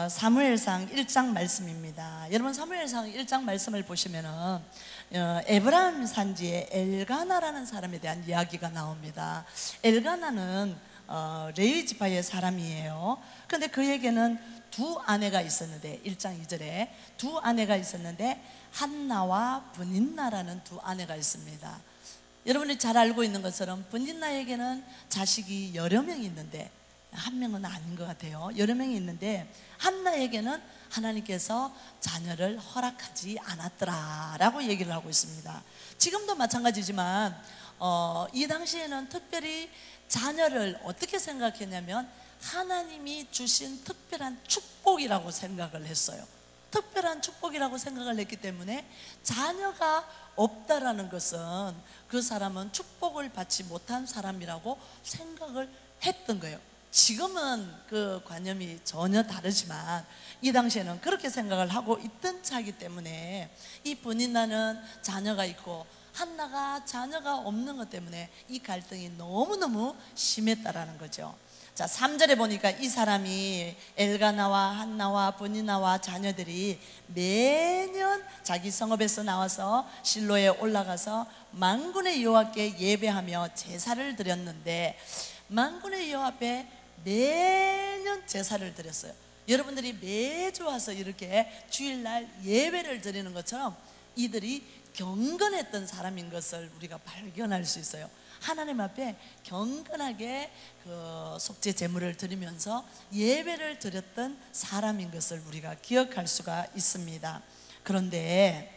사무엘상 1장 말씀입니다. 여러분, 사무엘상 1장 말씀을 보시면은 에브라임 산지에 엘가나라는 사람에 대한 이야기가 나옵니다. 엘가나는 레위 지파의 사람이에요. 그런데 그에게는 두 아내가 있었는데, 1장 2절에 두 아내가 있었는데 한나와 브닌나라는 두 아내가 있습니다. 여러분이 잘 알고 있는 것처럼 브닌나에게는 자식이 여러 명이 있는데, 한 명은 아닌 것 같아요. 여러 명이 있는데 한나에게는 하나님께서 자녀를 허락하지 않았더라 라고 얘기를 하고 있습니다. 지금도 마찬가지지만 이 당시에는 특별히 자녀를 어떻게 생각했냐면 하나님이 주신 특별한 축복이라고 생각을 했어요. 특별한 축복이라고 생각을 했기 때문에 자녀가 없다라는 것은 그 사람은 축복을 받지 못한 사람이라고 생각을 했던 거예요. 지금은 그 관념이 전혀 다르지만 이 당시에는 그렇게 생각을 하고 있던 차이기 때문에 이 브닌나는 자녀가 있고 한나가 자녀가 없는 것 때문에 이 갈등이 너무너무 심했다라는 거죠. 자, 3절에 보니까 이 사람이 엘가나와 한나와 브닌나와 자녀들이 매년 자기 성읍에서 나와서 실로에 올라가서 만군의 여호와께 예배하며 제사를 드렸는데, 만군의 여호와 앞에 매년 제사를 드렸어요. 여러분들이 매주 와서 이렇게 주일날 예배를 드리는 것처럼 이들이 경건했던 사람인 것을 우리가 발견할 수 있어요. 하나님 앞에 경건하게 그 속죄 제물을 드리면서 예배를 드렸던 사람인 것을 우리가 기억할 수가 있습니다. 그런데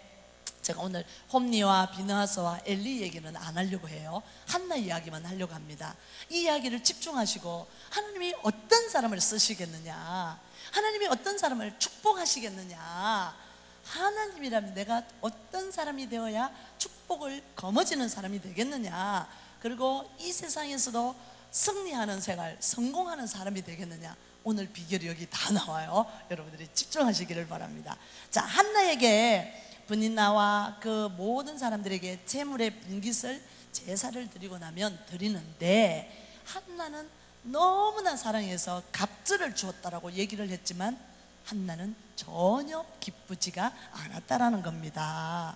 제가 오늘 홈리와 비느하스와 엘리 얘기는 안 하려고 해요. 한나 이야기만 하려고 합니다. 이 이야기를 집중하시고 하나님이 어떤 사람을 쓰시겠느냐, 하나님이 어떤 사람을 축복하시겠느냐, 하나님이라면 내가 어떤 사람이 되어야 축복을 거머쥐는 사람이 되겠느냐, 그리고 이 세상에서도 승리하는 생활, 성공하는 사람이 되겠느냐, 오늘 비결이 여기 다 나와요. 여러분들이 집중하시기를 바랍니다. 자, 한나에게 브닌나와 그 모든 사람들에게 제물의 분깃을 제사를 드리고 나면 드리는데, 한나는 너무나 사랑해서 갑절을 주었다라고 얘기를 했지만 한나는 전혀 기쁘지가 않았다라는 겁니다.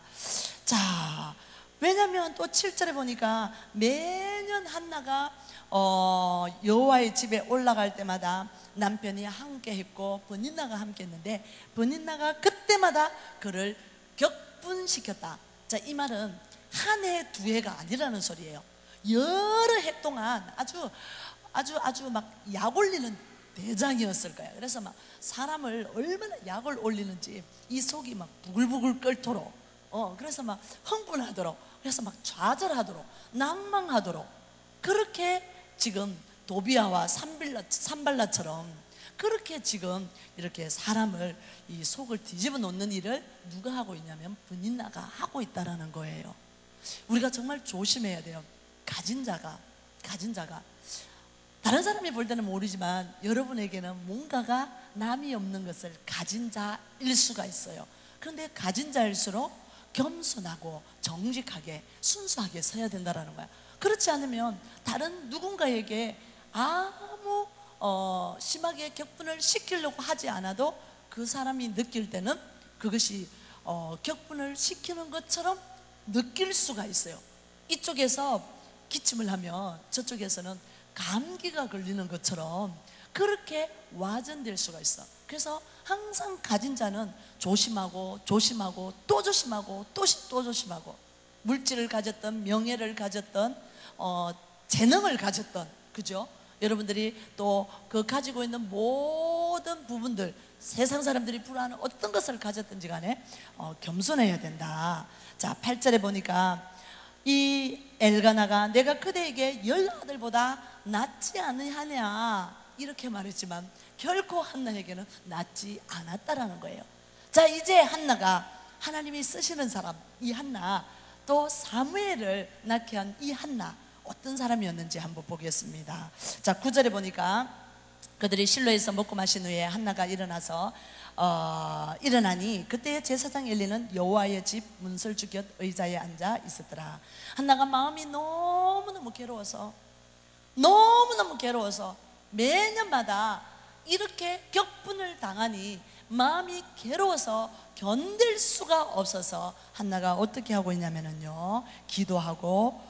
자, 왜냐하면 또 7절에 보니까 매년 한나가 여호와의 집에 올라갈 때마다 남편이 함께 했고 브닌나가 함께 했는데, 브닌나가 그때마다 그를 격분시켰다. 자, 이 말은 한 해, 두 해가 아니라는 소리예요. 여러 해 동안 아주 막 약 올리는 대장이었을 거예요. 그래서 막 사람을 얼마나 약을 올리는지 이 속이 막 부글부글 끓도록, 그래서 막 흥분하도록, 그래서 막 좌절하도록, 낭망하도록, 그렇게 지금 도비아와 산발라처럼 그렇게 지금 이렇게 사람을 이 속을 뒤집어 놓는 일을 누가 하고 있냐면 브닌나가 하고 있다라는 거예요. 우리가 정말 조심해야 돼요. 가진 자가 다른 사람이 볼 때는 모르지만 여러분에게는 뭔가가 남이 없는 것을 가진 자일 수가 있어요. 그런데 가진 자일수록 겸손하고 정직하게 순수하게 서야 된다는 거야. 그렇지 않으면 다른 누군가에게 아무 심하게 격분을 시키려고 하지 않아도 그 사람이 느낄 때는 그것이 격분을 시키는 것처럼 느낄 수가 있어요. 이쪽에서 기침을 하면 저쪽에서는 감기가 걸리는 것처럼 그렇게 와전될 수가 있어. 그래서 항상 가진 자는 조심하고 또 조심하고 또 조심하고, 물질을 가졌던, 명예를 가졌던, 재능을 가졌던, 그죠? 여러분들이 또 그 가지고 있는 모든 부분들, 세상 사람들이 부러워하는 어떤 것을 가졌든지 간에 겸손해야 된다. 자, 8절에 보니까 이 엘가나가 내가 그대에게 10아들보다 낫지 않으하냐 이렇게 말했지만 결코 한나에게는 낫지 않았다라는 거예요. 자, 이제 한나가 하나님이 쓰시는 사람, 이 한나, 또 사무엘을 낳게 한 이 한나, 어떤 사람이었는지 한번 보겠습니다. 자, 9절에 보니까 그들이 실로에서 먹고 마신 후에 한나가 일어나서 일어나니 그때 제사장 엘리는 여호와의 집 문설주 곁 의자에 앉아 있었더라. 한나가 마음이 너무너무 괴로워서 매년마다 이렇게 격분을 당하니 마음이 괴로워서 견딜 수가 없어서 한나가 어떻게 하고 있냐면요, 기도하고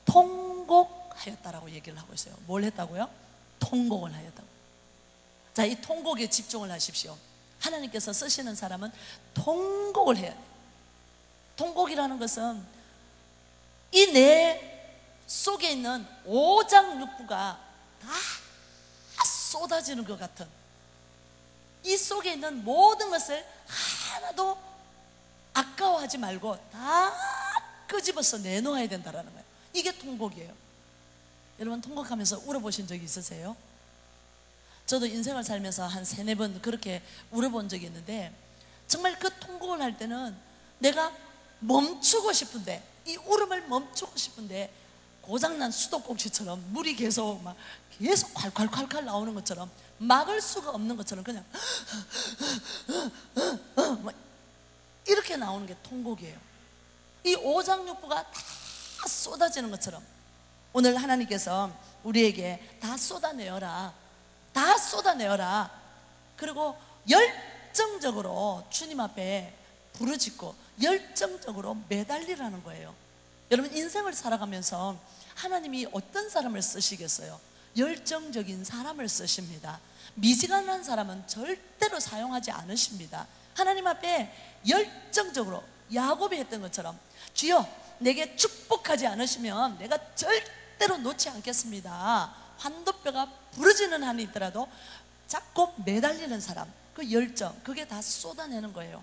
통곡하였다라고 얘기를 하고 있어요. 뭘 했다고요? 통곡을 하였다고. 자, 이 통곡에 집중을 하십시오. 하나님께서 쓰시는 사람은 통곡을 해야 돼요. 통곡이라는 것은 이 내 속에 있는 오장육부가 다 쏟아지는 것 같은, 이 속에 있는 모든 것을 하나도 아까워하지 말고 다 끄집어서 내놓아야 된다는 거예요. 이게 통곡이에요. 여러분, 통곡하면서 울어보신 적이 있으세요? 저도 인생을 살면서 한 3-4번 그렇게 울어본 적이 있는데, 정말 그 통곡을 할 때는 내가 멈추고 싶은데, 이 울음을 멈추고 싶은데 고장난 수도꼭지처럼 물이 계속 콸콸콸콸 나오는 것처럼, 막을 수가 없는 것처럼 그냥 이렇게 나오는 게 통곡이에요. 이 오장육부가 다 쏟아지는 것처럼 오늘 하나님께서 우리에게 다 쏟아내어라, 다 쏟아내어라. 그리고 열정적으로 주님 앞에 부르짖고 열정적으로 매달리라는 거예요. 여러분, 인생을 살아가면서 하나님이 어떤 사람을 쓰시겠어요? 열정적인 사람을 쓰십니다. 미지근한 사람은 절대로 사용하지 않으십니다. 하나님 앞에 열정적으로 야곱이 했던 것처럼, 주여 내게 축복하지 않으시면 내가 절대로 놓지 않겠습니다. 환도뼈가 부러지는 한이 있더라도 잡고 매달리는 사람, 그 열정, 그게 다 쏟아내는 거예요.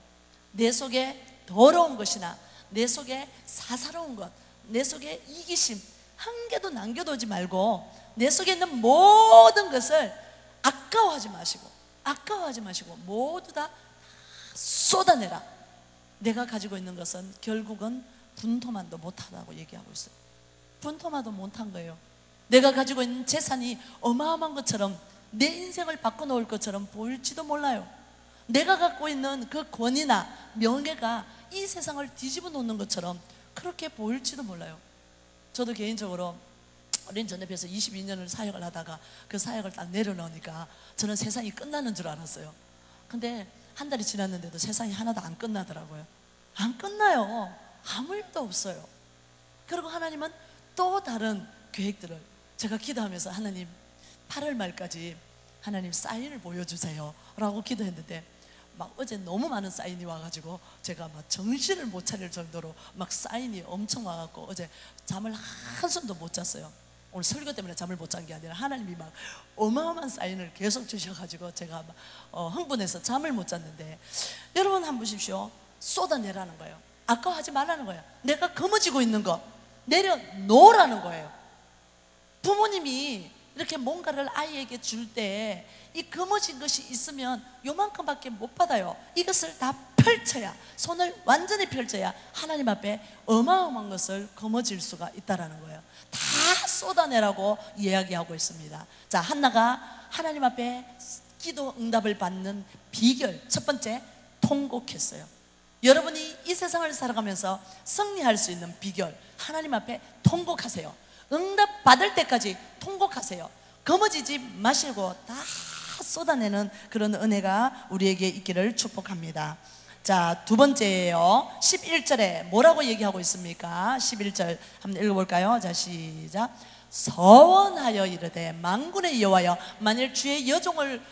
내 속에 더러운 것이나 내 속에 사사로운 것, 내 속에 이기심 한 개도 남겨두지 말고 내 속에 있는 모든 것을 아까워하지 마시고 모두 다 쏟아내라. 내가 가지고 있는 것은 결국은 분토만도 못하다고 얘기하고 있어요. 분토만도 못한 거예요. 내가 가지고 있는 재산이 어마어마한 것처럼, 내 인생을 바꿔놓을 것처럼 보일지도 몰라요. 내가 갖고 있는 그 권위나 명예가 이 세상을 뒤집어 놓는 것처럼 그렇게 보일지도 몰라요. 저도 개인적으로 어린 전협에서 22년을 사역을 하다가 그 사역을 딱 내려놓으니까 저는 세상이 끝나는 줄 알았어요. 근데 한 달이 지났는데도 세상이 하나도 안 끝나더라고요. 안 끝나요. 아무 일도 없어요. 그리고 하나님은 또 다른 계획들을, 제가 기도하면서 하나님 8월 말까지 하나님 사인을 보여주세요 라고 기도했는데, 막 어제 너무 많은 사인이 와가지고 제가 막 정신을 못 차릴 정도로 막 사인이 엄청 와갖고 어제 잠을 한숨도 못 잤어요. 오늘 설교 때문에 잠을 못 잔 게 아니라 하나님이 막 어마어마한 사인을 계속 주셔가지고 제가 막 흥분해서 잠을 못 잤는데, 여러분 한번 보십시오. 쏟아내라는 거예요. 아까워하지 말라는 거예요. 내가 거머쥐고 있는 거 내려놓으라는 거예요. 부모님이 이렇게 뭔가를 아이에게 줄 때 이 거머쥔 것이 있으면 요만큼밖에 못 받아요. 이것을 다 펼쳐야, 손을 완전히 펼쳐야 하나님 앞에 어마어마한 것을 거머쥘 수가 있다는 거예요. 다 쏟아내라고 이야기하고 있습니다. 자, 한나가 하나님 앞에 기도 응답을 받는 비결, 첫 번째, 통곡했어요. 여러분이 이 세상을 살아가면서 승리할 수 있는 비결, 하나님 앞에 통곡하세요. 응답 받을 때까지 통곡하세요. 거머쥐지 마시고 다 쏟아내는 그런 은혜가 우리에게 있기를 축복합니다. 자, 두 번째예요. 11절에 뭐라고 얘기하고 있습니까? 11절 한번 읽어볼까요? 자, 시작. 서원하여 이르되 만군의 여호와여, 만일 주의 여종을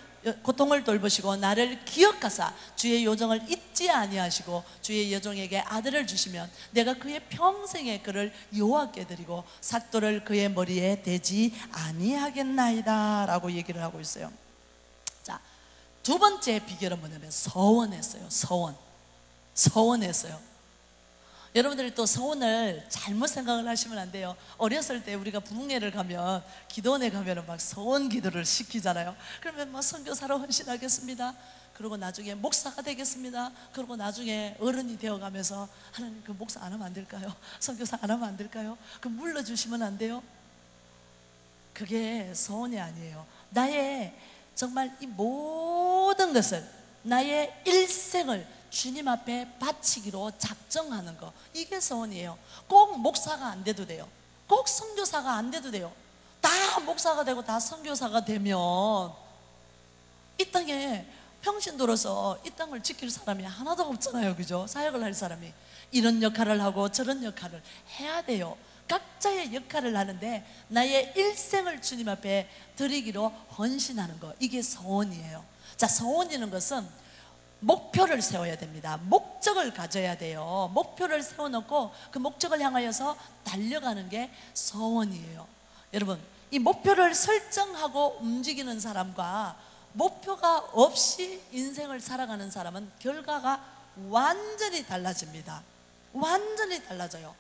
고통을 돌보시고 나를 기억하사 주의 요정을 잊지 아니하시고 주의 여종에게 아들을 주시면 내가 그의 평생에 그를 여호와께 드리고 삭도를 그의 머리에 대지 아니하겠나이다 라고 얘기를 하고 있어요. 자, 두 번째 비결은 뭐냐면 서원했어요. 서원했어요. 여러분들이 또 서원을 잘못 생각을 하시면 안 돼요. 어렸을 때 우리가 부흥회를 가면, 기도원에 가면 막 서원 기도를 시키잖아요. 그러면 막 선교사로 헌신하겠습니다. 그리고 나중에 목사가 되겠습니다. 그리고 나중에 어른이 되어가면서 하나님 그 목사 안 하면 안 될까요? 선교사 안 하면 안 될까요? 그 물러주시면 안 돼요? 그게 서원이 아니에요. 나의 정말 이 모든 것을, 나의 일생을 주님 앞에 바치기로 작정하는 거, 이게 서원이에요. 꼭 목사가 안 돼도 돼요. 꼭 선교사가 안 돼도 돼요. 다 목사가 되고 다 선교사가 되면 이 땅에 평신 들어서 이 땅을 지킬 사람이 하나도 없잖아요, 그죠? 사역을 할 사람이 이런 역할을 하고 저런 역할을 해야 돼요. 각자의 역할을 하는데 나의 일생을 주님 앞에 드리기로 헌신하는 거, 이게 서원이에요. 자, 서원이라는 것은 목표를 세워야 됩니다. 목적을 가져야 돼요. 목표를 세워놓고 그 목적을 향하여서 달려가는 게 서원이에요. 여러분, 이 목표를 설정하고 움직이는 사람과 목표가 없이 인생을 살아가는 사람은 결과가 완전히 달라집니다. 완전히 달라져요.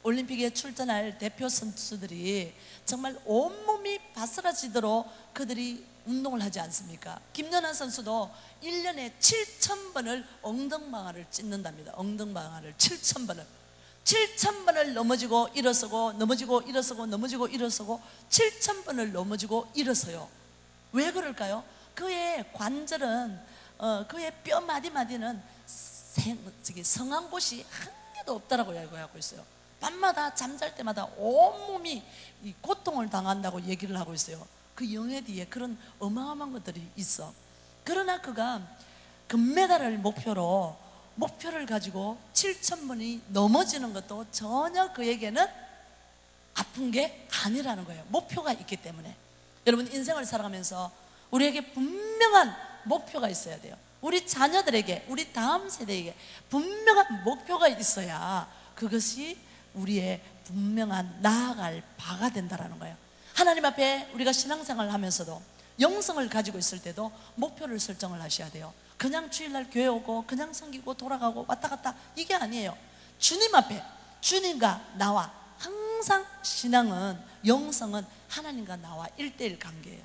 올림픽에 출전할 대표 선수들이 정말 온몸이 바스라지도록 그들이 운동을 하지 않습니까? 김연아 선수도 1년에 7,000번을 엉덩방아를 찢는답니다. 엉덩방아를 7,000번을 7,000번을 넘어지고 일어서고 넘어지고 일어서고 넘어지고 일어서고 7,000번을 넘어지고 일어서요. 왜 그럴까요? 그의 관절은 그의 뼈 마디마디는 성황봇이 한 개도 없다라고 알고 있어요. 밤마다 잠잘 때마다 온몸이 이 고통을 당한다고 얘기를 하고 있어요. 그 영예 뒤에 그런 어마어마한 것들이 있어. 그러나 그가 금메달을 목표를 가지고 7,000번이 넘어지는 것도 전혀 그에게는 아픈 게 아니라는 거예요. 목표가 있기 때문에. 여러분, 인생을 살아가면서 우리에게 분명한 목표가 있어야 돼요. 우리 자녀들에게, 우리 다음 세대에게 분명한 목표가 있어야 그것이 우리의 분명한 나아갈 바가 된다는 거예요. 하나님 앞에 우리가 신앙생활을 하면서도 영성을 가지고 있을 때도 목표를 설정을 하셔야 돼요. 그냥 주일날 교회 오고 그냥 섬기고 돌아가고 왔다 갔다, 이게 아니에요. 주님 앞에, 주님과 나와 항상 신앙은, 영성은 하나님과 나와 1:1 관계예요.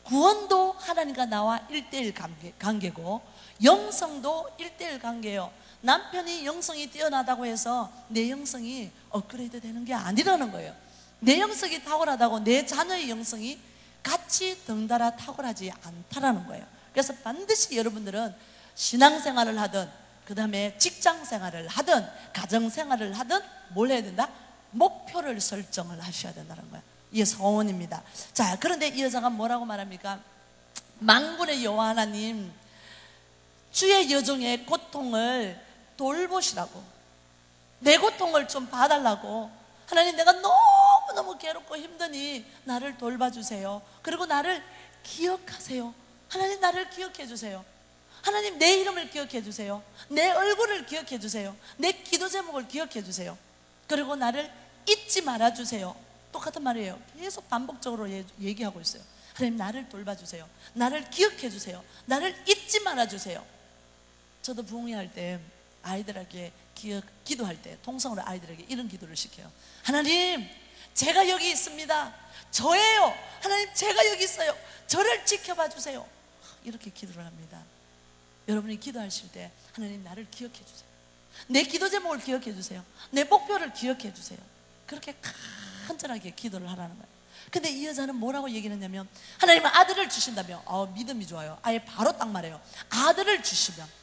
구원도 하나님과 나와 1:1 관계고 영성도 1:1 관계예요. 남편이 영성이 뛰어나다고 해서 내 영성이 업그레이드 되는 게 아니라는 거예요. 내 영성이 탁월하다고 내 자녀의 영성이 같이 덩달아 탁월하지 않다라는 거예요. 그래서 반드시 여러분들은 신앙생활을 하든 그 다음에 직장생활을 하든 가정생활을 하든 뭘 해야 된다? 목표를 설정을 하셔야 된다는 거예요. 이게 서원입니다. 자, 그런데 이 여자가 뭐라고 말합니까? 만군의 여호와 하나님, 주의 여종의 고통을 돌보시라고, 내 고통을 좀 봐달라고. 하나님, 내가 너무너무 괴롭고 힘드니 나를 돌봐주세요. 그리고 나를 기억하세요. 하나님, 나를 기억해 주세요. 하나님, 내 이름을 기억해 주세요. 내 얼굴을 기억해 주세요. 내 기도 제목을 기억해 주세요. 그리고 나를 잊지 말아 주세요. 똑같은 말이에요. 계속 반복적으로 얘기하고 있어요. 하나님, 나를 돌봐주세요. 나를 기억해 주세요. 나를 잊지 말아 주세요. 저도 부흥회할 때 아이들에게 기도할 때 통성으로 아이들에게 이런 기도를 시켜요. 하나님, 제가 여기 있습니다. 저예요. 하나님, 제가 여기 있어요. 저를 지켜봐 주세요. 이렇게 기도를 합니다. 여러분이 기도하실 때 하나님, 나를 기억해 주세요. 내 기도 제목을 기억해 주세요. 내 목표를 기억해 주세요. 그렇게 간절하게 기도를 하라는 거예요. 근데 이 여자는 뭐라고 얘기를 했냐면, 하나님은 아들을 주신다며. 믿음이 좋아요. 아예 바로 딱 말해요. 아들을 주시면.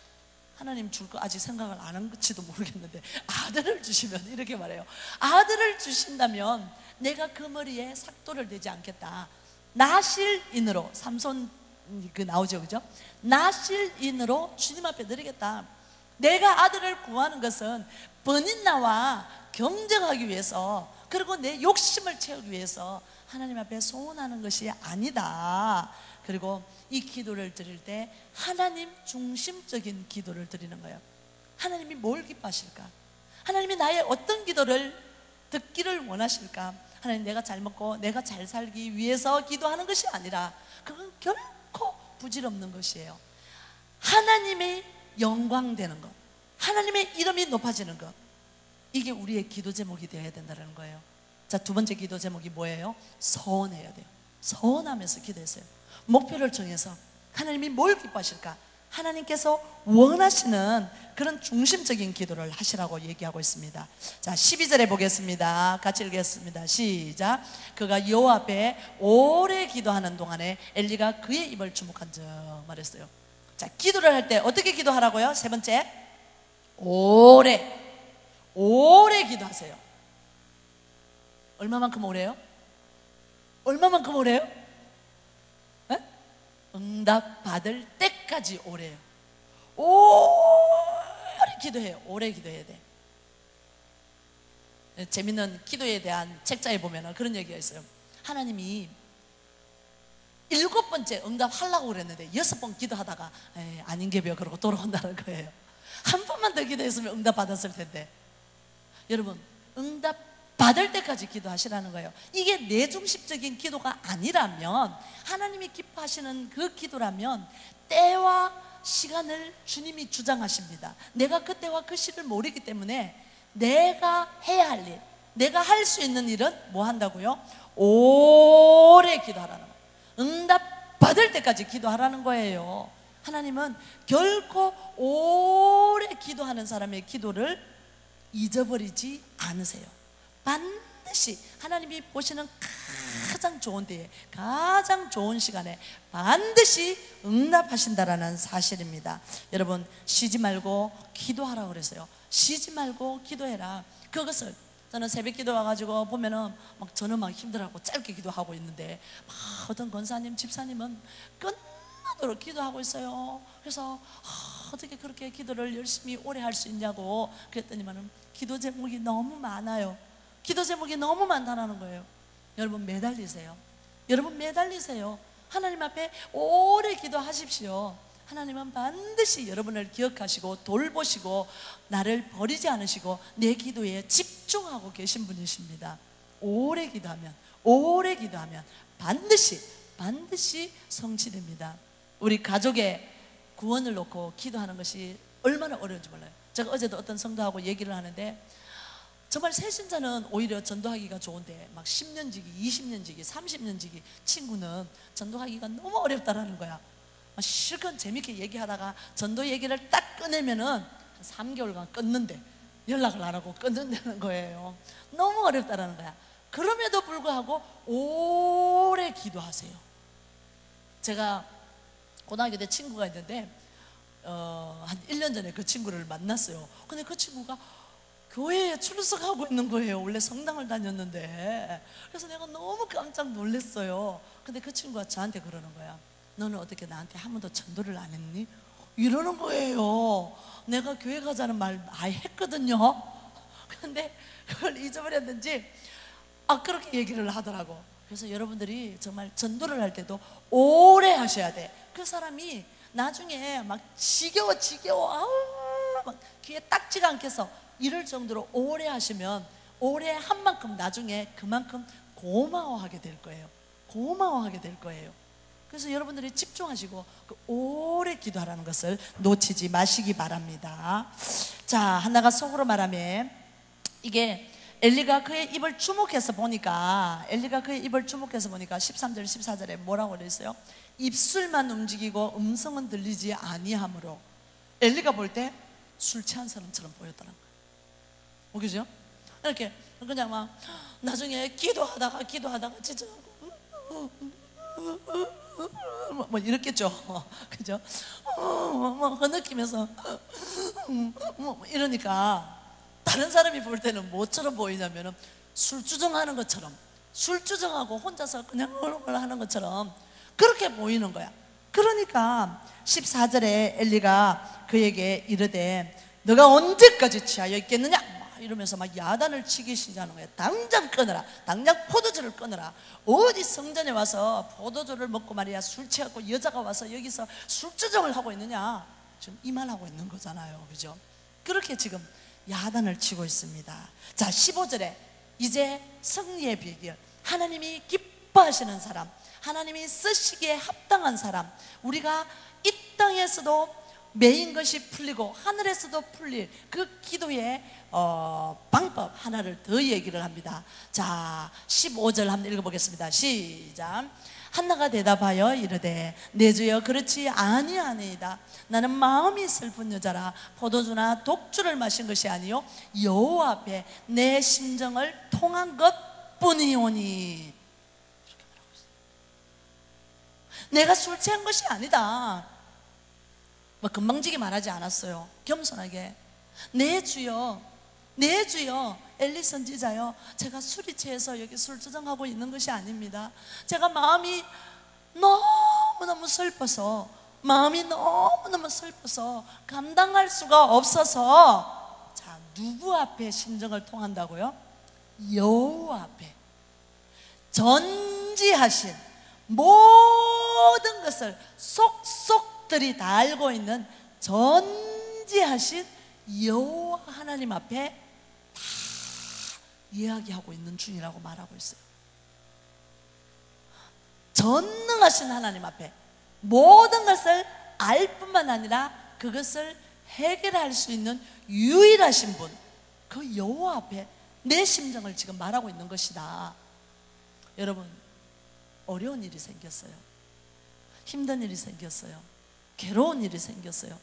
하나님 줄 거 아직 생각을 안 한 건지도 모르겠는데, 아들을 주시면 이렇게 말해요. 아들을 주신다면 내가 그 머리에 삭도를 대지 않겠다. 나실인으로, 삼손 그 나오죠, 그죠? 나실인으로 주님 앞에 드리겠다. 내가 아들을 구하는 것은 번인나와 경쟁하기 위해서, 그리고 내 욕심을 채우기 위해서 하나님 앞에 소원하는 것이 아니다. 그리고 이 기도를 드릴 때 하나님 중심적인 기도를 드리는 거예요. 하나님이 뭘 기뻐하실까? 하나님이 나의 어떤 기도를 듣기를 원하실까? 하나님, 내가 잘 먹고 내가 잘 살기 위해서 기도하는 것이 아니라 그건 결코 부질없는 것이에요. 하나님의 영광되는 것, 하나님의 이름이 높아지는 것, 이게 우리의 기도 제목이 되어야 된다는 거예요. 자, 두 번째 기도 제목이 뭐예요? 서원해야 돼요. 서원하면서 기도했어요. 목표를 정해서 하나님이 뭘 기뻐하실까? 하나님께서 원하시는 그런 중심적인 기도를 하시라고 얘기하고 있습니다. 자, 12절에 보겠습니다. 같이 읽겠습니다. 시작. 그가 여호와 앞에 오래 기도하는 동안에 엘리가 그의 입을 주목한즉 말했어요. 자, 기도를 할 때 어떻게 기도하라고요? 세 번째, 오래 기도하세요. 얼마만큼 오래요? 얼마만큼 오래요? 응답 받을 때까지 오래요. 오래 기도해요. 오래 기도해야 돼. 재밌는 기도에 대한 책자에 보면 그런 얘기가 있어요. 하나님이 7번째 응답하려고 그랬는데 6번 기도하다가 아닌게벼 그러고 돌아온다는 거예요. 한 번만 더 기도했으면 응답 받았을 텐데. 여러분, 응답 받을 때까지 기도하시라는 거예요. 이게 내중심적인 기도가 아니라면, 하나님이 기뻐하시는 그 기도라면 때와 시간을 주님이 주장하십니다. 내가 그 때와 그 시를 모르기 때문에 내가 해야 할 일, 내가 할 수 있는 일은 뭐 한다고요? 오래 기도하라는 거예요. 응답 받을 때까지 기도하라는 거예요. 하나님은 결코 오래 기도하는 사람의 기도를 잊어버리지 않으세요. 반드시 하나님이 보시는 가장 좋은 때에, 가장 좋은 시간에 반드시 응답하신다라는 사실입니다. 여러분, 쉬지 말고 기도하라고 그랬어요. 쉬지 말고 기도해라. 그것을 저는 새벽 기도 와가지고 보면은 저는 힘들어하고 짧게 기도하고 있는데 어떤 권사님, 집사님은 끝나도록 기도하고 있어요. 그래서 어떻게 그렇게 기도를 열심히 오래 할 수 있냐고 그랬더니만은 기도 제목이 너무 많아요. 기도 제목이 너무 많다는 거예요. 여러분, 매달리세요. 여러분, 매달리세요. 하나님 앞에 오래 기도하십시오. 하나님은 반드시 여러분을 기억하시고 돌보시고 나를 버리지 않으시고 내 기도에 집중하고 계신 분이십니다. 오래 기도하면 반드시 성취됩니다. 우리 가족의 구원을 놓고 기도하는 것이 얼마나 어려운지 몰라요. 제가 어제도 어떤 성도하고 얘기를 하는데, 정말 새신자는 오히려 전도하기가 좋은데 10년 지기, 20년 지기, 30년 지기 친구는 전도하기가 너무 어렵다라는 거야. 실컷 재밌게 얘기하다가 전도 얘기를 딱 꺼내면은 한 3개월간 끊는데, 연락을 안 하고 끊는다는 거예요. 너무 어렵다라는 거야. 그럼에도 불구하고 오래 기도하세요. 제가 고등학교 때 친구가 있는데 한 1년 전에 그 친구를 만났어요. 근데 그 친구가 교회에 출석하고 있는 거예요. 원래 성당을 다녔는데. 그래서 내가 너무 깜짝 놀랐어요. 근데 그 친구가 저한테 그러는 거야. 너는 어떻게 나한테 한 번도 전도를 안 했니? 이러는 거예요. 내가 교회 가자는 말 아예 했거든요. 근데 그걸 잊어버렸는지 그렇게 얘기를 하더라고. 그래서 여러분들이 정말 전도를 할 때도 오래 하셔야 돼. 그 사람이 나중에 지겨워 막 귀에 딱지가 않겠어 이럴 정도로 오래 하시면, 오래 한 만큼 나중에 그만큼 고마워하게 될 거예요. 그래서 여러분들이 집중하시고 오래 기도하라는 것을 놓치지 마시기 바랍니다. 자, 하나가 속으로 말하면, 이게 엘리가 그의 입을 주목해서 보니까 13절 14절에 뭐라고 그랬어요? 입술만 움직이고 음성은 들리지 아니하므로. 엘리가 볼 때 술 취한 사람처럼 보였다는 거예요. 그죠? 이렇게 그냥 나중에 기도하다가 진짜 이렇겠죠. 그죠? 흐느끼면서 이러니까 다른 사람이 볼 때는 뭐처럼 보이냐면은 술주정하는 것처럼, 술주정하고 혼자서 그냥 얼굴 하는 것처럼 그렇게 보이는 거야. 그러니까 14절에 엘리가 그에게 이르되 너가 언제까지 취하여 있겠느냐 이러면서 야단을 치기 시작하는 거예요. 당장 끊어라. 당장 포도주를 끊어라. 어디 성전에 와서 포도주를 먹고 말이야 술 취하고 여자가 와서 여기서 술주정을 하고 있느냐, 지금 이 말 하고 있는 거잖아요. 그죠? 그렇게 지금 야단을 치고 있습니다. 자, 15절에 이제 승리의 비결, 하나님이 기뻐하시는 사람, 하나님이 쓰시기에 합당한 사람, 우리가 이 땅에서도 메인 것이 풀리고 하늘에서도 풀릴 그 기도의 방법 하나를 더 얘기를 합니다. 자, 15절 한번 읽어보겠습니다. 시작. 한나가 대답하여 이르되 내 주여 그렇지 아니하니이다. 나는 마음이 슬픈 여자라 포도주나 독주를 마신 것이 아니요 여호와 앞에 내 심정을 통한 것뿐이오니. 내가 술 취한 것이 아니다. 금방지게 말하지 않았어요. 겸손하게 내 주여 엘리 선지자여, 제가 술이 취해서 여기 술주정하고 있는 것이 아닙니다. 제가 마음이 너무 너무너무 슬퍼서, 마음이 너무너무 슬퍼서 감당할 수가 없어서, 자, 누구 앞에 심정을 통한다고요? 여호와 앞에. 전지하신 모든 것을 속속들이 다 알고 있는 전지하신 여호와 하나님 앞에 다 이야기하고 있는 중이라고 말하고 있어요. 전능하신 하나님 앞에 모든 것을 알 뿐만 아니라 그것을 해결할 수 있는 유일하신 분, 그 여호와 앞에 내 심정을 지금 말하고 있는 것이다. 여러분, 어려운 일이 생겼어요. 힘든 일이 생겼어요. 괴로운 일이 생겼어요.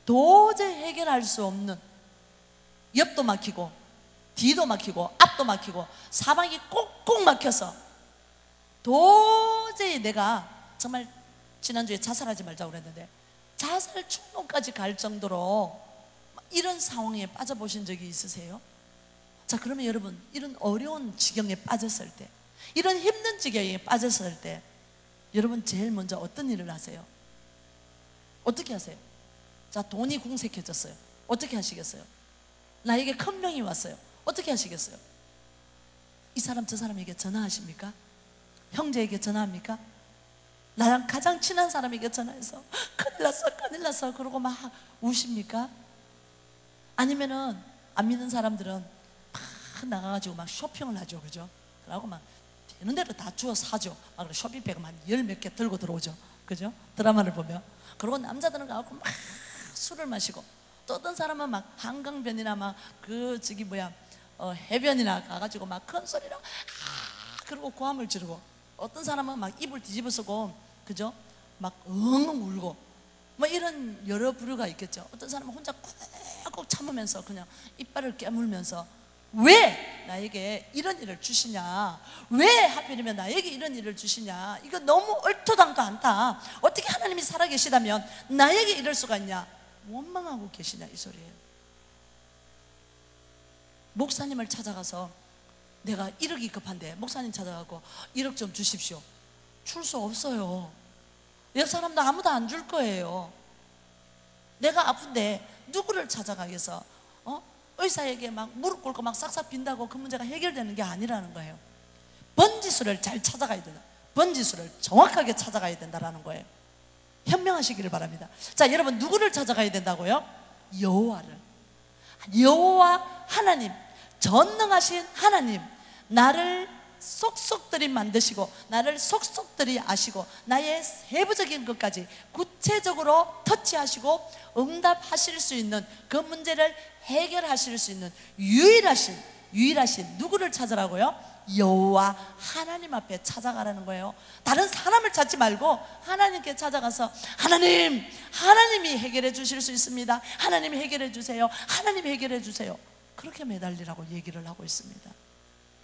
도저히 해결할 수 없는, 옆도 막히고 뒤도 막히고 앞도 막히고 사방이 꼭꼭 막혀서 도저히 내가 정말, 지난주에 자살하지 말자고 그랬는데 자살 충동까지 갈 정도로 이런 상황에 빠져보신 적이 있으세요? 자, 그러면 여러분, 이런 어려운 지경에 빠졌을 때, 이런 힘든 지경에 빠졌을 때 여러분 제일 먼저 어떤 일을 하세요? 어떻게 하세요? 자, 돈이 궁색해졌어요. 어떻게 하시겠어요? 나에게 큰 병이 왔어요. 어떻게 하시겠어요? 이 사람 저 사람에게 전화하십니까? 형제에게 전화합니까? 나랑 가장 친한 사람에게 전화해서 큰일 났어 큰일 났어 그러고 막 우십니까? 아니면은 안 믿는 사람들은 막 나가가지고 막 쇼핑을 하죠, 그죠? 그러고 막 되는 대로 다 주워 사죠. 막 쇼핑백을 한 열 몇 개 들고 들어오죠, 그죠? 드라마를 보면. 그리고 남자들은 가고 막 술을 마시고, 또 어떤 사람은 막 한강변이나 막 그 저기 뭐야 해변이나 가가지고 막 큰 소리로 그리고 고함을 지르고, 어떤 사람은 막 입을 뒤집어 쓰고, 그죠? 막 엉엉 울고, 뭐 이런 여러 부류가 있겠죠. 어떤 사람은 혼자 꾹꾹 참으면서 그냥 이빨을 깨물면서, 왜 나에게 이런 일을 주시냐, 왜 하필이면 나에게 이런 일을 주시냐, 이거 너무 얼토당토 않다, 어떻게 하나님이 살아계시다면 나에게 이럴 수가 있냐, 원망하고 계시냐, 이 소리예요. 목사님을 찾아가서 내가 1억이 급한데 목사님 찾아가고 1억 좀 주십시오. 줄 수 없어요. 옆 사람도 아무도 안 줄 거예요. 내가 아픈데 누구를 찾아가겠어? 의사에게 막 무릎 꿇고 막 싹싹 빈다고 그 문제가 해결되는 게 아니라는 거예요. 번지수를 잘 찾아가야 된다. 번지수를 정확하게 찾아가야 된다라는 거예요. 현명하시기를 바랍니다. 자, 여러분, 누구를 찾아가야 된다고요? 여호와를. 여호와 하나님, 전능하신 하나님, 나를 속속들이 만드시고 나를 속속들이 아시고 나의 세부적인 것까지 구체적으로 터치하시고 응답하실 수 있는, 그 문제를 해결하실 수 있는 유일하신 누구를 찾으라고요? 여호와 하나님 앞에 찾아가라는 거예요. 다른 사람을 찾지 말고 하나님께 찾아가서, 하나님이 해결해 주실 수 있습니다. 하나님이 해결해 주세요. 하나님이 해결해 주세요. 그렇게 매달리라고 얘기를 하고 있습니다.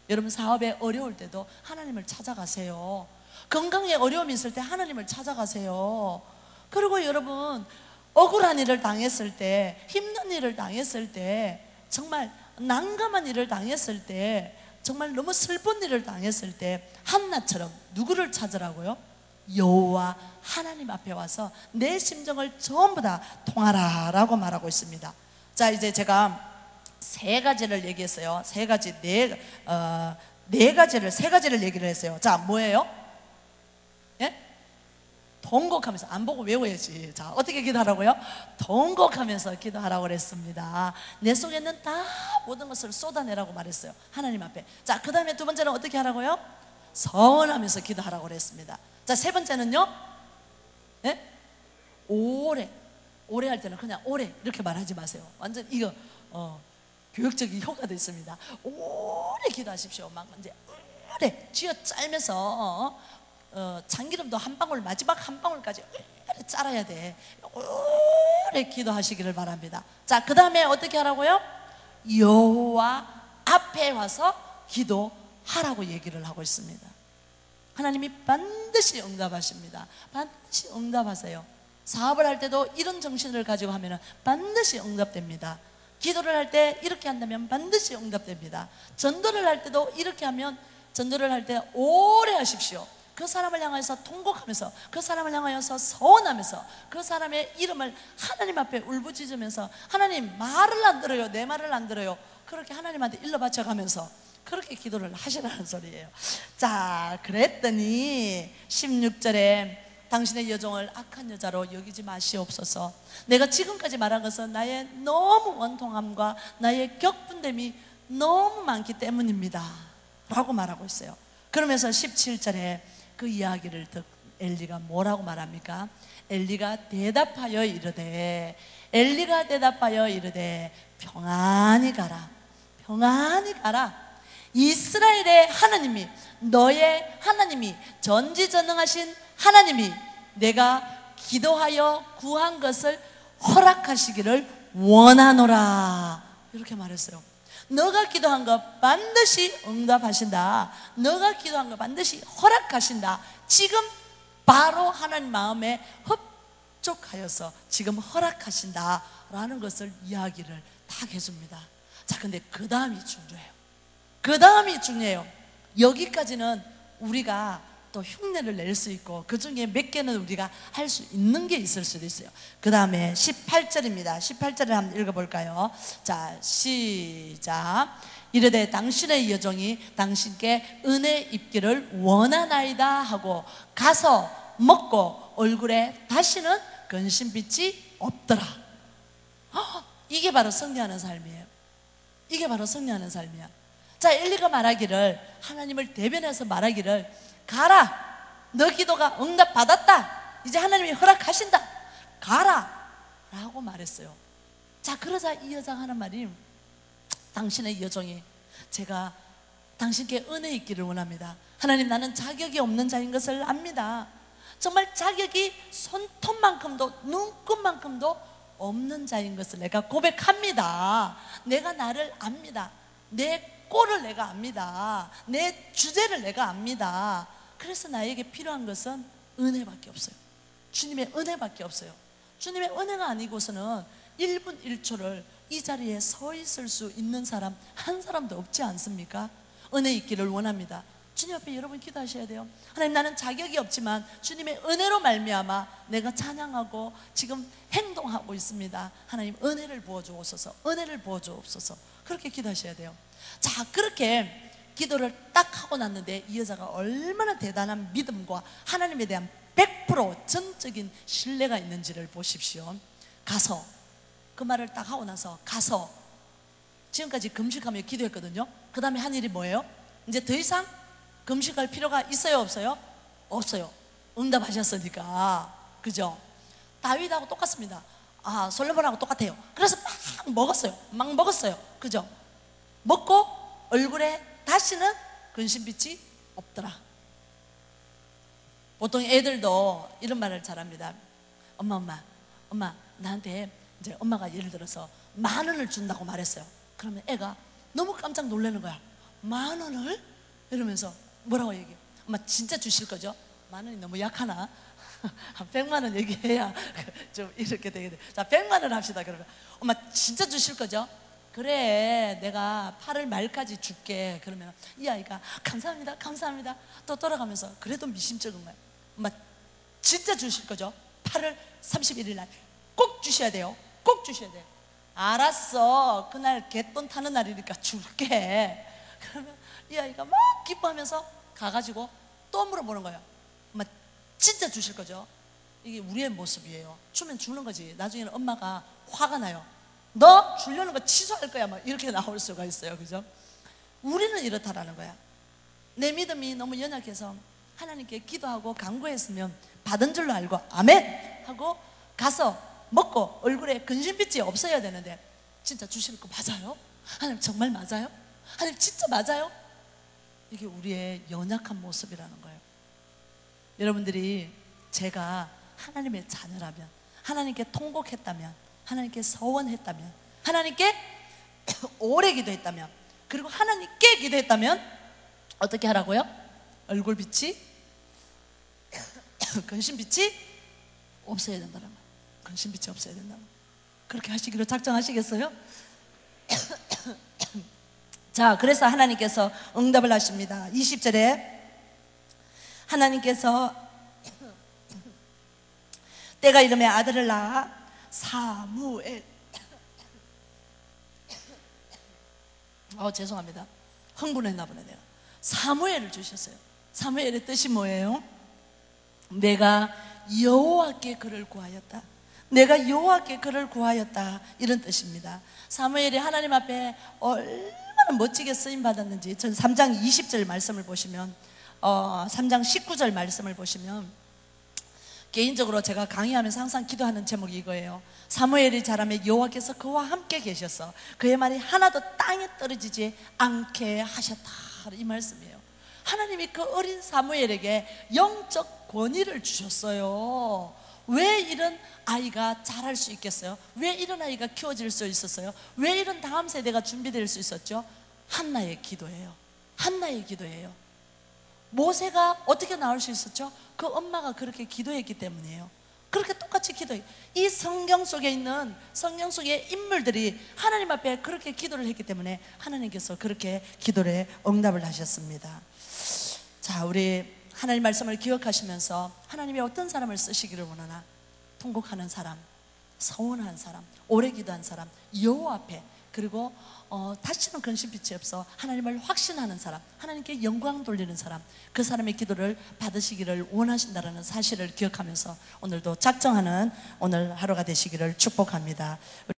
여러분, 사업에 어려울 때도 하나님을 찾아가세요. 건강에 어려움이 있을 때 하나님을 찾아가세요. 그리고 여러분, 억울한 일을 당했을 때, 힘든 일을 당했을 때, 정말 난감한 일을 당했을 때, 정말 너무 슬픈 일을 당했을 때 한나처럼 누구를 찾으라고요? 여호와 하나님 앞에 와서 내 심정을 전부 다 통하라라고 말하고 있습니다. 자, 이제 제가 세 가지를 얘기했어요. 세 가지를 얘기를 했어요. 자, 뭐예요? 예? 통곡하면서, 안 보고 외워야지. 자, 어떻게 기도하라고요? 통곡하면서 기도하라고 그랬습니다. 내 속에 있는 다 모든 것을 쏟아내라고 말했어요, 하나님 앞에. 자, 그 다음에 두 번째는 어떻게 하라고요? 서원하면서 기도하라고 그랬습니다. 자, 세 번째는요? 예? 오래 할 때는 그냥 오래 이렇게 말하지 마세요. 완전 이거 교육적인 효과도 있습니다. 오래 기도하십시오. 막 이제 오래 쥐어 짤면서 참기름도 한 방울, 마지막 한 방울까지 오래 짜라야 돼. 오래 기도하시기를 바랍니다. 자, 그 다음에 어떻게 하라고요? 여호와 앞에 와서 기도하라고 얘기를 하고 있습니다. 하나님이 반드시 응답하십니다. 반드시 응답하세요. 사업을 할 때도 이런 정신을 가지고 하면 반드시 응답됩니다. 기도를 할 때 이렇게 한다면 반드시 응답됩니다. 전도를 할 때도 이렇게 하면, 전도를 할 때 오래 하십시오. 그 사람을 향해서 통곡하면서, 그 사람을 향하여서 서원하면서, 그 사람의 이름을 하나님 앞에 울부짖으면서, 하나님 말을 안 들어요, 내 말을 안 들어요, 그렇게 하나님한테 일러 바쳐가면서 그렇게 기도를 하시라는 소리예요. 자, 그랬더니 16절에 당신의 여종을 악한 여자로 여기지 마시옵소서. 내가 지금까지 말한 것은 나의 너무 원통함과 나의 격분됨이 너무 많기 때문입니다 라고 말하고 있어요. 그러면서 17절에 그 이야기를 듣 엘리가 뭐라고 말합니까? 엘리가 대답하여 이르되 평안히 가라, 평안히 가라. 이스라엘의 하나님이, 너의 하나님이, 전지전능하신 하나님이 내가 기도하여 구한 것을 허락하시기를 원하노라, 이렇게 말했어요. 너가 기도한 것 반드시 응답하신다, 너가 기도한 것 반드시 허락하신다. 지금 바로 하나님 마음에 흡족하여서 지금 허락하신다 라는 것을 이야기를 다 해줍니다. 자, 근데 그 다음이 중요해요. 그 다음이 중요해요. 여기까지는 우리가 또 흉내를 낼 수 있고 그 중에 몇 개는 우리가 할 수 있는 게 있을 수도 있어요. 그 다음에 18절입니다 18절을 한번 읽어볼까요? 자, 시작. 이르되 당신의 여종이 당신께 은혜 입기를 원하나이다 하고 가서 먹고 얼굴에 다시는 근심빛이 없더라. 이게 바로 승리하는 삶이에요. 이게 바로 승리하는 삶이야. 자, 엘리가 말하기를, 하나님을 대변해서 말하기를, 가라, 너 기도가 응답받았다, 이제 하나님이 허락하신다, 가라 라고 말했어요. 자, 그러자 이 여자가 하는 말이, 당신의 여종이 제가 당신께 은혜 있기를 원합니다. 하나님, 나는 자격이 없는 자인 것을 압니다. 정말 자격이 손톱만큼도 눈끝만큼도 없는 자인 것을 내가 고백합니다. 내가 나를 압니다. 내 꼴을 내가 압니다. 내 주제를 내가 압니다. 그래서 나에게 필요한 것은 은혜밖에 없어요. 주님의 은혜밖에 없어요. 주님의 은혜가 아니고서는 1분 1초를 이 자리에 서 있을 수 있는 사람 한 사람도 없지 않습니까? 은혜 있기를 원합니다. 주님 앞에 여러분 기도하셔야 돼요. 하나님, 나는 자격이 없지만 주님의 은혜로 말미암아 내가 찬양하고 지금 행동하고 있습니다. 하나님, 은혜를 부어주옵소서, 은혜를 부어주옵소서. 그렇게 기도하셔야 돼요. 자, 그렇게 기도를 딱 하고 났는데 이 여자가 얼마나 대단한 믿음과 하나님에 대한 100% 전적인 신뢰가 있는지를 보십시오. 가서, 그 말을 딱 하고 나서 가서, 지금까지 금식하며 기도했거든요. 그 다음에 한 일이 뭐예요? 이제 더 이상 금식할 필요가 있어요, 없어요? 없어요. 응답하셨으니까. 그죠? 다윗하고 똑같습니다. 아, 솔로몬하고 똑같아요. 그래서 막 먹었어요. 막 먹었어요. 그죠? 먹고 얼굴에 다시는 근심빛이 없더라. 보통 애들도 이런 말을 잘합니다. 엄마 나한테 이제 엄마가 예를 들어서 10,000원을 준다고 말했어요. 그러면 애가 너무 깜짝 놀라는 거야. 10,000원을? 이러면서 뭐라고 얘기해요? 엄마 진짜 주실 거죠? 10,000원이 너무 약하나? 100만 원 얘기해야 좀 이렇게 되게 돼. 자, 100만 원 합시다. 그러면 엄마 진짜 주실 거죠? 그래, 내가 8월 말까지 줄게. 그러면 이 아이가 감사합니다, 감사합니다 또 돌아가면서 그래도 미심쩍은 거야. 엄마 진짜 주실 거죠? 8월 31일 날 꼭 주셔야 돼요. 꼭 주셔야 돼요. 알았어, 그날 개돈 타는 날이니까 줄게. 그러면 이 아이가 막 기뻐하면서 가가지고 또 물어보는 거예요. 엄마 진짜 주실 거죠? 이게 우리의 모습이에요. 주면 주는 거지. 나중에는 엄마가 화가 나요. 너 주려는 거 취소할 거야, 막 이렇게 나올 수가 있어요. 그죠? 우리는 이렇다라는 거야. 내 믿음이 너무 연약해서 하나님께 기도하고 간구했으면 받은 줄로 알고 아멘 하고 가서 먹고 얼굴에 근심빛이 없어야 되는데, 진짜 주실 거 맞아요? 하나님 정말 맞아요? 하나님 진짜 맞아요? 이게 우리의 연약한 모습이라는 거예요. 여러분들이 제가 하나님의 자녀라면, 하나님께 통곡했다면, 하나님께 서원했다면, 하나님께 오래 기도했다면, 그리고 하나님께 기도했다면 어떻게 하라고요? 얼굴빛이 근심빛이 없어야 된다는 거예요. 근심빛이 없어야 된다는 거예요. 그렇게 하시기로 작정하시겠어요? 자, 그래서 하나님께서 응답을 하십니다. 20절에 하나님께서 때가 이름에 아들을 낳아 사무엘, 죄송합니다. 흥분했나 보네 내가. 사무엘을 주셨어요. 사무엘의 뜻이 뭐예요? 내가 여호와께 그를 구하였다. 내가 여호와께 그를 구하였다, 이런 뜻입니다. 사무엘이 하나님 앞에 얼마나 멋지게 쓰임 받았는지, 전 3장 20절 말씀을 보시면 3장 19절 말씀을 보시면, 개인적으로 제가 강의하면서 항상 기도하는 제목이 이거예요. 사무엘이 자라매 여호와께서 그와 함께 계셔서 그의 말이 하나도 땅에 떨어지지 않게 하셨다, 이 말씀이에요. 하나님이 그 어린 사무엘에게 영적 권위를 주셨어요. 왜 이런 아이가 자랄 수 있겠어요? 왜 이런 아이가 키워질 수 있었어요? 왜 이런 다음 세대가 준비될 수 있었죠? 한나의 기도예요. 한나의 기도예요. 모세가 어떻게 나올 수 있었죠? 그 엄마가 그렇게 기도했기 때문이에요. 그렇게 똑같이 기도해요. 이 성경 속에 있는, 성경 속의 인물들이 하나님 앞에 그렇게 기도를 했기 때문에 하나님께서 그렇게 기도에 응답을 하셨습니다. 자, 우리 하나님 말씀을 기억하시면서 하나님이 어떤 사람을 쓰시기를 원하나? 통곡하는 사람, 서운한 사람, 오래 기도한 사람, 여호와 앞에, 그리고 다시는 근심빛이 없어 하나님을 확신하는 사람, 하나님께 영광 돌리는 사람, 그 사람의 기도를 받으시기를 원하신다는 사실을 기억하면서 오늘도 작정하는 오늘 하루가 되시기를 축복합니다.